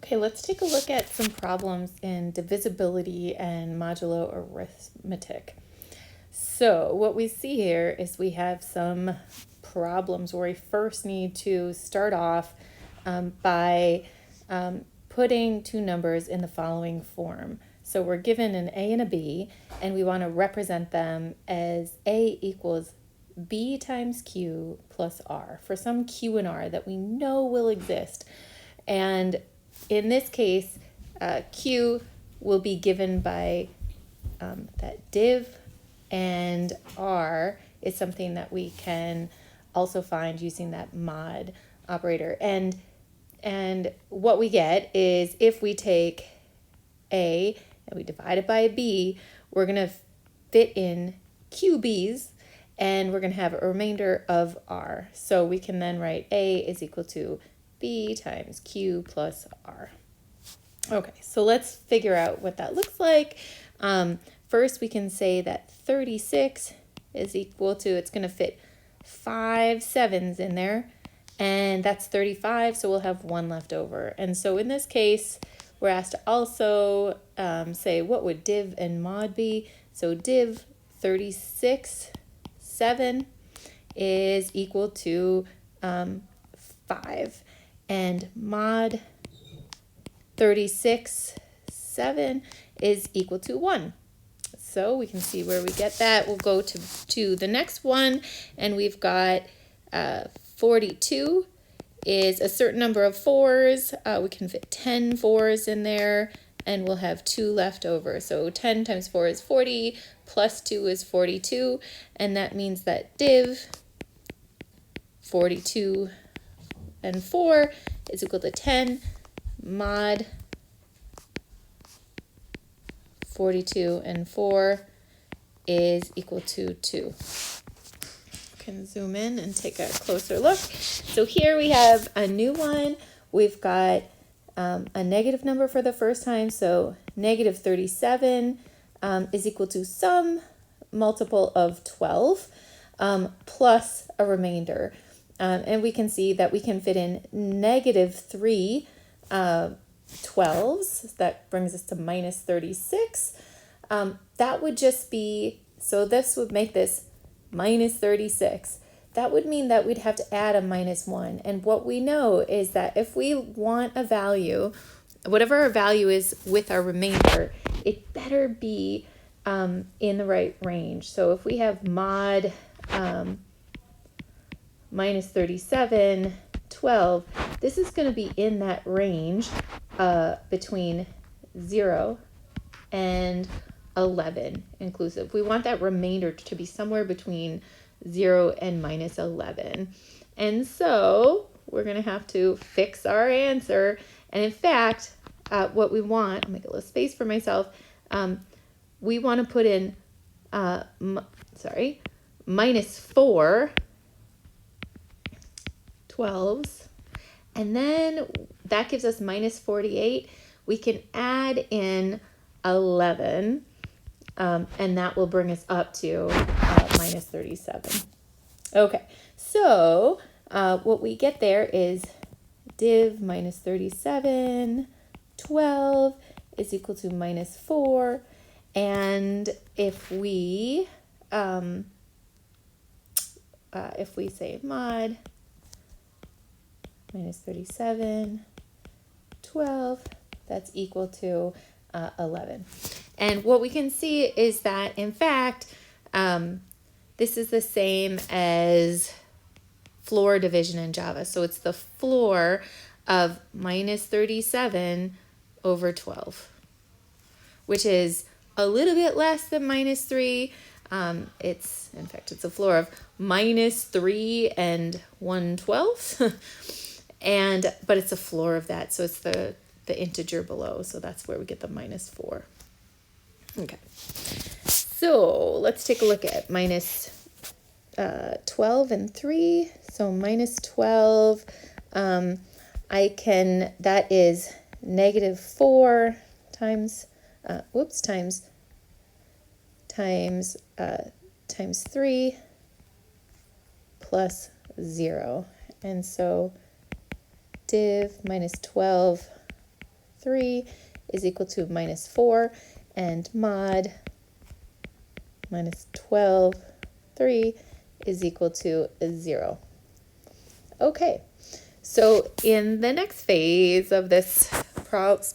Okay, let's take a look at some problems in divisibility and modulo arithmetic. So what we see here is we have some problems where we first need to start off by putting two numbers in the following form. So we're given an A and a B, and we want to represent them as A equals B times Q plus R for some Q and R that we know will exist. And in this case, Q will be given by that div, and R is something that we can also find using that mod operator. And what we get is if we take A and we divide it by B, we're going to fit in QBs, and we're going to have a remainder of R. So we can then write A is equal to B times Q plus R. Okay, so let's figure out what that looks like. First, we can say that 36 is equal to, it's going to fit 5 sevens in there, and that's 35, so we'll have 1 left over. And so in this case, we're asked to also say what would div and mod be. So div 36, 7 is equal to 5, and mod 36, 7 is equal to 1. So we can see where we get that. We'll go to the next one, and we've got 42 is a certain number of 4s. We can fit 10 4s in there, and we'll have 2 left over. So 10 times 4 is 40, plus 2 is 42, and that means that div 42 and 4 is equal to 10, mod 42 and 4 is equal to 2. Can zoom in and take a closer look. So here we have a new one. We've got a negative number for the first time. So negative 37 is equal to some multiple of 12 plus a remainder. And we can see that we can fit in negative 3 12s. That brings us to minus 36. That would just be, so this would make this minus 36. That would mean that we'd have to add a minus 1. And what we know is that if we want a value, whatever our value is with our remainder, it better be in the right range. So if we have mod minus 37, 12, this is going to be in that range between 0 and 11 inclusive. We want that remainder to be somewhere between 0 and minus 11. And so we're going to have to fix our answer. And in fact, what we want, I'll make a little space for myself, we want to put in, minus 4 12s, and then that gives us minus 48. We can add in 11, and that will bring us up to minus 37. Okay, so what we get there is div minus 37, 12 is equal to minus 4, and if we say mod minus 37, 12, that's equal to 11. And what we can see is that, in fact, this is the same as floor division in Java. So it's the floor of minus 37 over 12, which is a little bit less than minus 3. It's a floor of minus 3 and 1/12. But it's a floor of that, so it's the integer below, so that's where we get the minus 4. Okay, so let's take a look at minus 12 and 3. So minus 12, that is negative 4 times 3 plus 0, and so div minus 12 3 is equal to minus 4, and mod minus 12, 3 is equal to 0. Okay, so in the next phase of this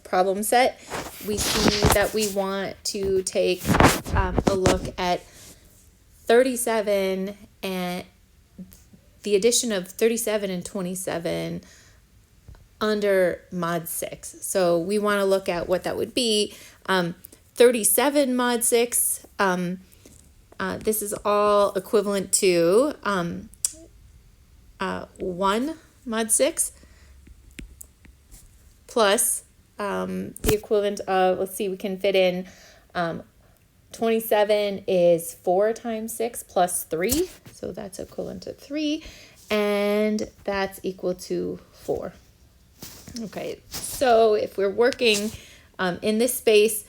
problem set, we see that we want to take a look at 37 and the addition of 37 and 27 under mod 6. So we want to look at what that would be. 37 mod 6, this is all equivalent to 1 mod 6 plus the equivalent of, let's see, we can fit in 27 is 4 times 6 plus 3, so that's equivalent to 3, and that's equal to 4. Okay, so if we're working in this space,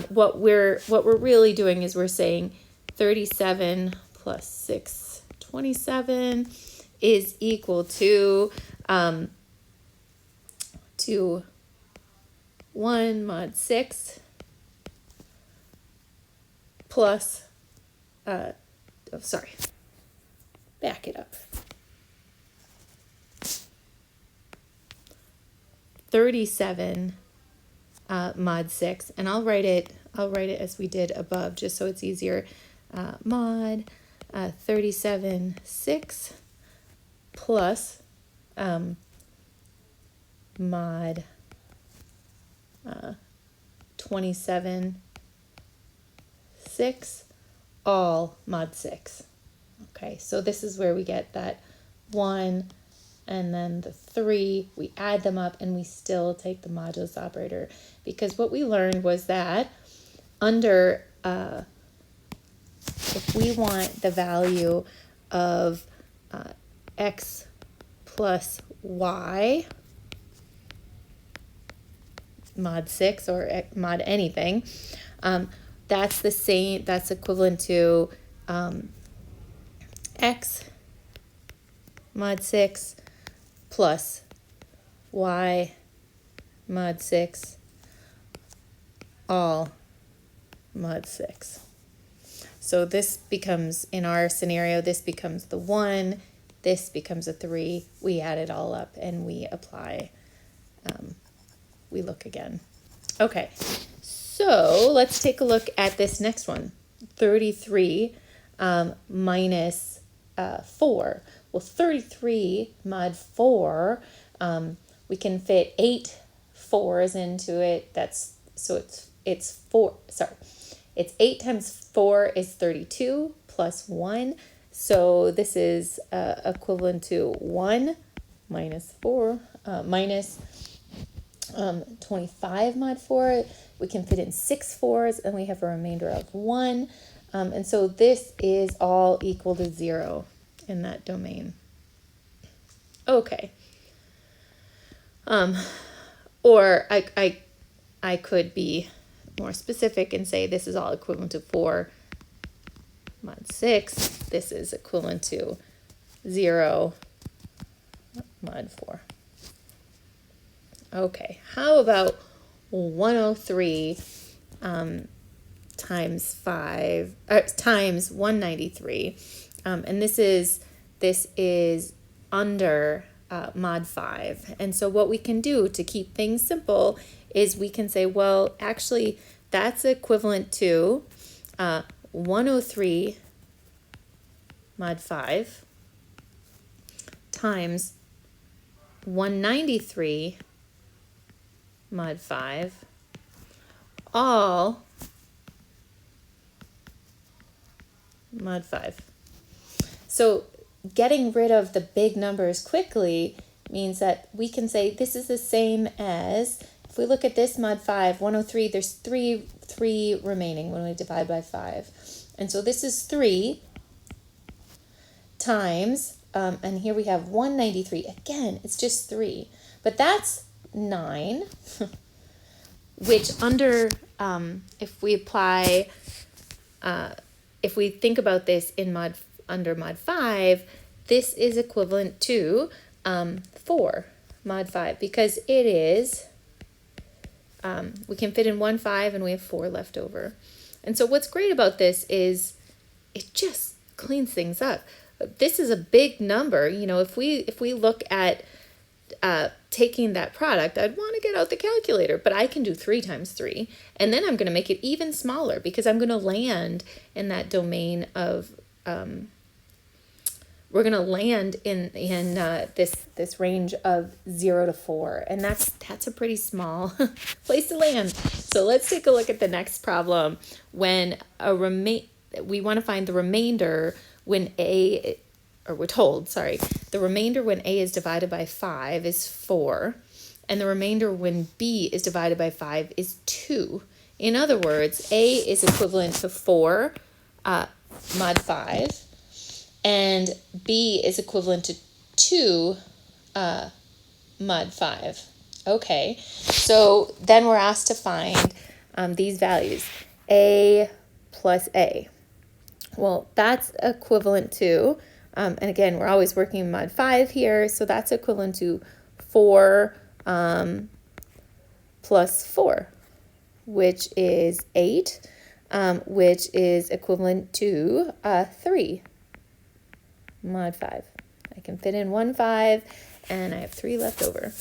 what we're really doing is we're saying 37 plus 6, 27 is equal to 1 mod 6 plus, back it up. 37 mod 6, and I'll write it as we did above just so it's easier. Mod 37 6 plus mod 27 6 all mod 6. Okay, so this is where we get that 1 and then the 3, we add them up and we still take the modulus operator, because what we learned was that under, if we want the value of x plus y mod 6 or mod anything, that's the same, that's equivalent to x mod 6 plus y mod 6 all mod 6. So this becomes, in our scenario, this becomes the 1, this becomes a 3, we add it all up and we apply, we look again. Okay, so let's take a look at this next one, 33 minus 4. Well, 33 mod 4, we can fit 8 4s into it. It's 4, sorry. It's 8 times 4 is 32 plus 1. So this is equivalent to 1 minus 4, minus 25 mod 4. We can fit in 6 4s and we have a remainder of 1. And so this is all equal to 0 in that domain. Okay. Or I could be more specific and say this is all equivalent to 4 mod 6. This is equivalent to 0 mod 4. Okay, how about 103 times 5 times 193, and this is under mod 5. And so what we can do to keep things simple is we can say, well, actually that's equivalent to 103 mod 5 times 193 mod 5 all mod 5. So getting rid of the big numbers quickly means that we can say this is the same as, if we look at this mod 5, 103, there's 3 remaining when we divide by 5. And so this is 3 times, and here we have 193. Again, it's just 3. But that's 9, which under, if we apply, if we think about this in under mod 5, this is equivalent to 4 mod 5, because it is we can fit in 1 5 and we have 4 left over. And so what's great about this is it just cleans things up. This is a big number. You know, if we look at taking that product, I'd want to get out the calculator, but I can do 3 times 3. And then I'm going to make it even smaller because I'm going to land in that domain of, we're going to land in this range of 0 to 4. And that's a pretty small place to land. So let's take a look at the next problem. When we want to find the remainder when we're told, the remainder when A is divided by 5 is 4, and the remainder when B is divided by 5 is 2. In other words, A is equivalent to 4 mod 5, and B is equivalent to 2 mod 5. Okay, so then we're asked to find these values, A plus A. Well, that's equivalent to, and again, we're always working mod 5 here, so that's equivalent to 4 plus 4, which is 8, which is equivalent to 3 mod 5. I can fit in 1 5, and I have 3 left over.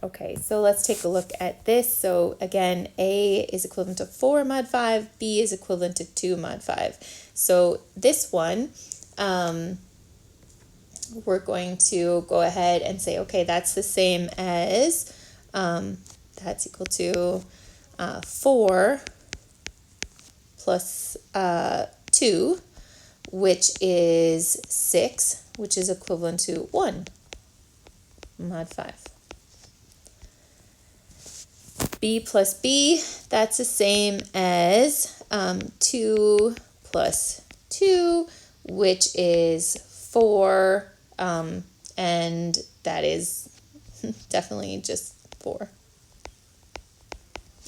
Okay, so let's take a look at this. So again, A is equivalent to 4 mod 5, B is equivalent to 2 mod 5. So this one, we're going to go ahead and say, okay, that's the same as, that's equal to 4 plus 2, which is 6, which is equivalent to 1 mod 5. B plus B, that's the same as 2 plus 2, which is 4, and that is definitely just 4.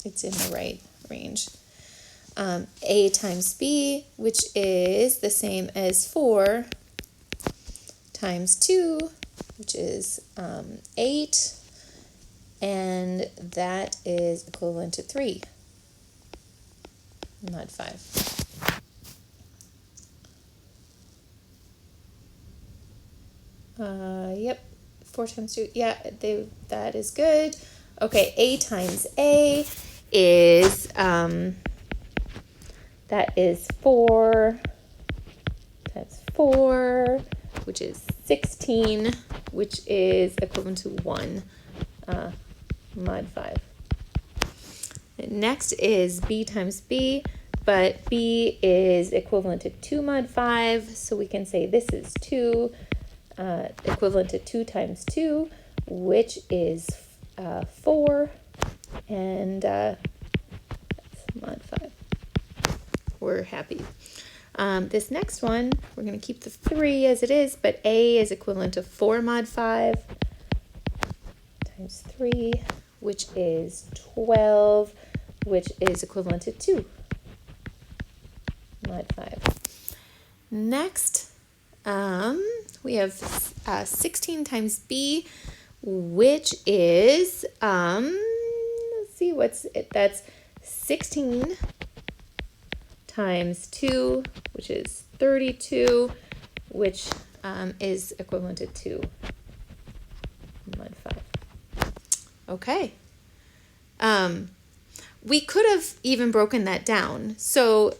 It's in the right range. A times B, which is the same as 4 times 2, which is 8, and that is equivalent to 3 mod 5. Yep, 4 times 2, yeah, that is good. Okay, A times A is, that is 4 times 4, which is 16, which is equivalent to 1 mod 5. Next is B times B, but B is equivalent to 2 mod 5, so we can say this is 2, equivalent to 2 times 2, which is 4, and that's mod 5. We're happy. This next one, we're going to keep the 3 as it is, but A is equivalent to 4 mod 5 times 3, which is 12, which is equivalent to 2 mod 5. Next, we have 16 times B, which is, let's see, what's it? That's 16 times 2, which is 32, which is equivalent to 2 mod 5. Okay. We could have even broken that down. So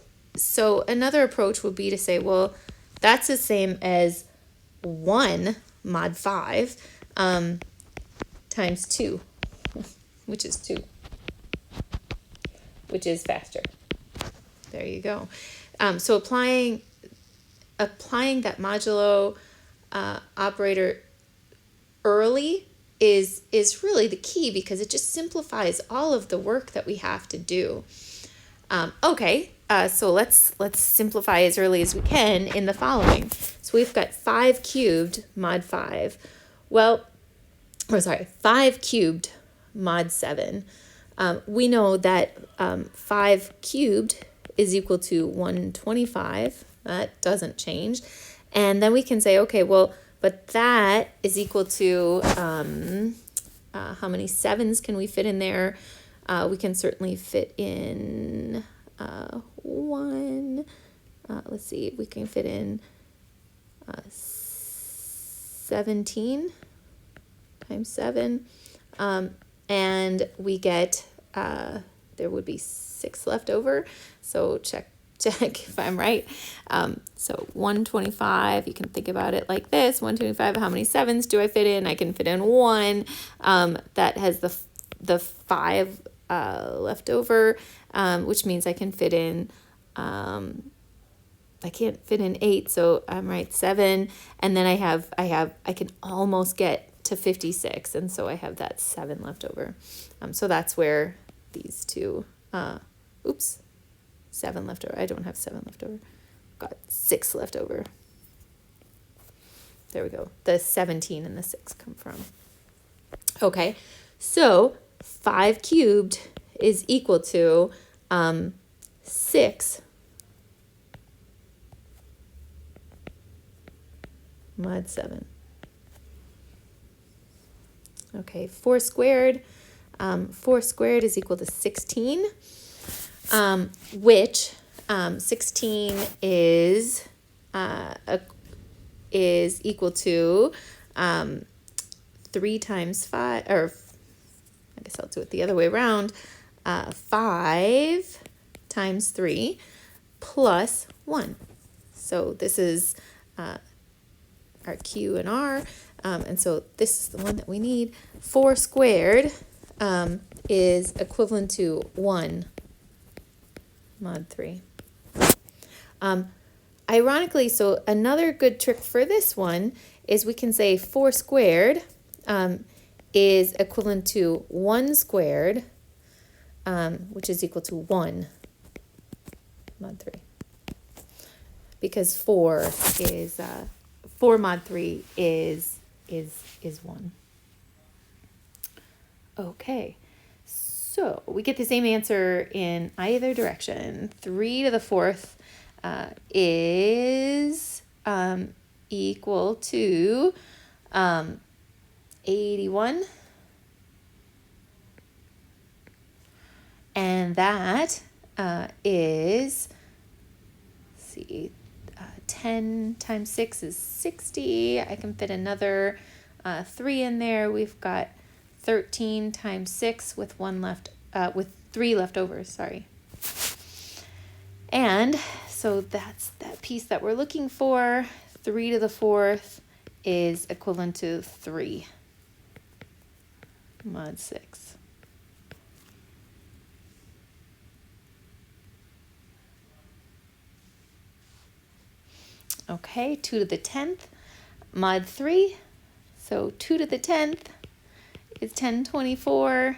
another approach would be to say, well, that's the same as 1 mod 5 times 2, which is 2, which is faster. There you go. So applying that modulo operator early is really the key, because it just simplifies all of the work that we have to do. Okay, so let's simplify as early as we can in the following. So we've got 5 cubed mod 5. 5 cubed mod 7. We know that 5 cubed is equal to 125. That doesn't change. And then we can say, okay, well, but that is equal to, how many 7s can we fit in there? We can certainly fit in 1. Let's see, we can fit in 17 times 7. And we get, there would be 6 left over. So check if I'm right. So 125, you can think about it like this. 125, how many 7s do I fit in? I can fit in 1. That has the 5 left over, which means I can fit in, I can't fit in 8, so I'm right, 7. And then I can almost get to 56, and so I have that 7 left over. So that's where these two, 7 left over. I don't have 7 left over. Got 6 left over. There we go. The 17 and the 6 come from. Okay, so 5 cubed is equal to 6 mod 7. Okay, 4 squared. 4 squared is equal to 16, which 16 is equal to 3 times 5, or I guess I'll do it the other way around. 5 times 3 plus 1. So this is our Q and R, and so this is the one that we need. 4 squared is equivalent to 1 mod 3. Ironically, so another good trick for this one is we can say 4 squared is equivalent to 1 squared, which is equal to 1 mod 3. Because 4 is 4 mod 3 is 1. Okay, so we get the same answer in either direction. 3 to the 4th is equal to 81. And that is, let's see, 10 times 6 is 60. I can fit another 3 in there. We've got 13 times 6 with 3 left over, sorry. And so that's that piece that we're looking for. 3 to the 4th is equivalent to 3 mod 6. Okay, 2 to the 10th, mod 3. So 2 to the 10th is 1024,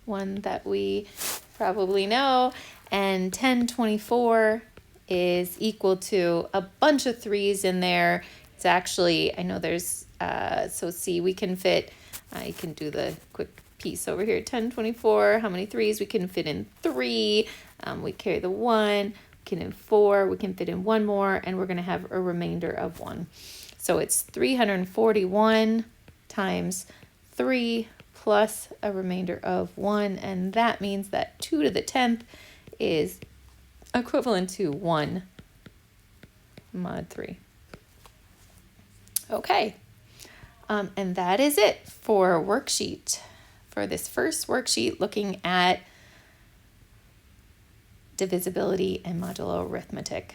one that we probably know. And 1024 is equal to a bunch of 3s in there. It's actually, I know there's, so see, we can fit, I can do the quick piece over here. 1024, how many 3s? We can fit in 3. We carry the 1. Can in 4, we can fit in 1 more, and we're going to have a remainder of 1. So it's 341 times 3 plus a remainder of 1, and that means that 2 to the 10th is equivalent to 1 mod 3. Okay, and that is it for worksheet, for this first worksheet looking at divisibility and modulo arithmetic.